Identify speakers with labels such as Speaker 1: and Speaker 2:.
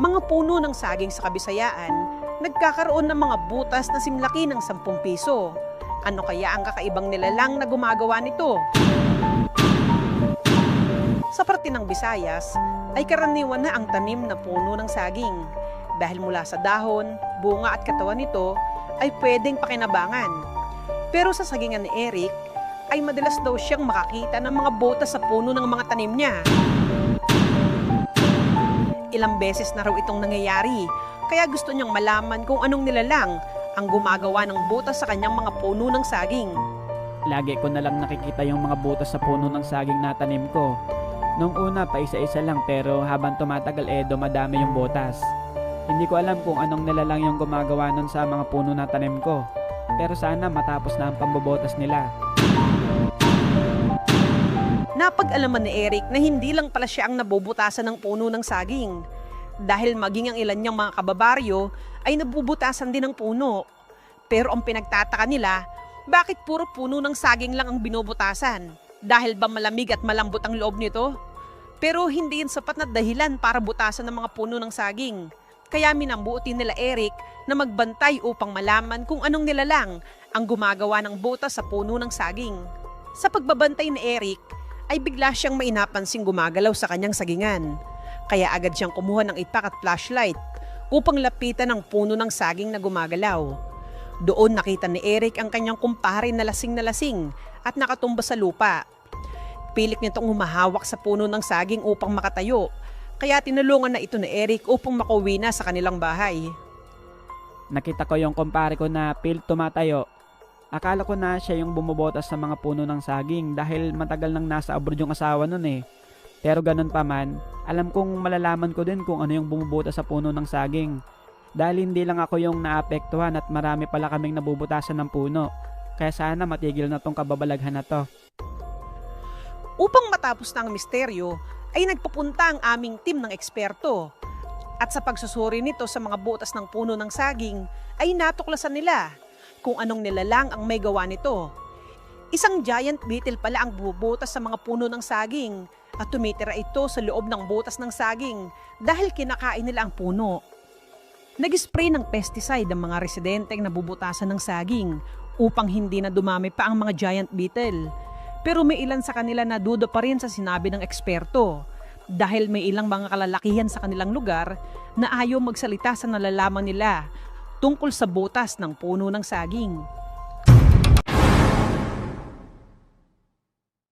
Speaker 1: Mga puno ng saging sa Kabisayaan, nagkakaroon ng mga butas na simlaki ng 10 piso. Ano kaya ang kakaibang nilalang na gumagawa nito? Sa parte ng Visayas, ay karaniwan na ang tanim na puno ng saging. Dahil mula sa dahon, bunga at katawan nito ay pwedeng pakinabangan. Pero sa sagingan ni Eric, ay madalas daw siyang makakita ng mga butas sa puno ng mga tanim niya. Ilang beses na raw itong nangyayari, kaya gusto niyang malaman kung anong nilalang ang gumagawa ng butas sa kanyang mga puno ng saging.
Speaker 2: Lagi ko na lang nakikita yung mga butas sa puno ng saging na tanim ko. Nung una pa isa-isa lang pero habang tumatagal dumadami yung butas. Hindi ko alam kung anong nilalang yung gumagawa nun sa mga puno na tanim ko. Pero sana matapos na ang pambobotas nila.
Speaker 1: Napag-alaman ni Eric na hindi lang pala siya ang nabubutasan ng puno ng saging. Dahil maging ang ilan niyang mga kababaryo ay nabubutasan din ng puno. Pero ang pinagtataka nila, bakit puro puno ng saging lang ang binubutasan? Dahil ba malamig at malambot ang loob nito? Pero hindi yun sapat na dahilan para butasan ng mga puno ng saging. Kaya minambuti nila Eric na magbantay upang malaman kung anong nilalang ang gumagawa ng butas sa puno ng saging. Sa pagbabantay ni Eric, ay bigla siyang may napansing gumagalaw sa kanyang sagingan. Kaya agad siyang kumuha ng ipak at flashlight upang lapitan ang puno ng saging na gumagalaw. Doon nakita ni Eric ang kanyang kumpare na lasing at nakatumba sa lupa. Pilit nitong humahawak sa puno ng saging upang makatayo, kaya tinulungan na ito ni Eric upang makauwi na sa kanilang bahay.
Speaker 2: Nakita ko yung kumpare ko na pilit tumatayo. Akala ko na siya yung bumubotas sa mga puno ng saging dahil matagal nang nasa abroad yung asawa nun eh. Pero ganun pa man, alam kong malalaman ko din kung ano yung bumubotas sa puno ng saging. Dahil hindi lang ako yung naapektuhan at marami pala kaming nabubutasan ng puno. Kaya sana matigil na tong kababalaghan na to.
Speaker 1: Upang matapos na ang misteryo, ay nagpupunta ang aming team ng eksperto. At sa pagsusuri nito sa mga butas ng puno ng saging, ay natuklasan nila kung anong nilalang ang may gawa nito. Isang giant beetle pala ang bubutas sa mga puno ng saging at tumitira ito sa loob ng butas ng saging dahil kinakain nila ang puno. Nag-spray ng pesticide ang mga residenteng nabubutasan ng saging upang hindi na dumami pa ang mga giant beetle. Pero may ilan sa kanila na duda pa rin sa sinabi ng eksperto dahil may ilang mga kalalakihan sa kanilang lugar na ayaw magsalita sa nalalaman nila tungkol sa butas ng puno ng saging.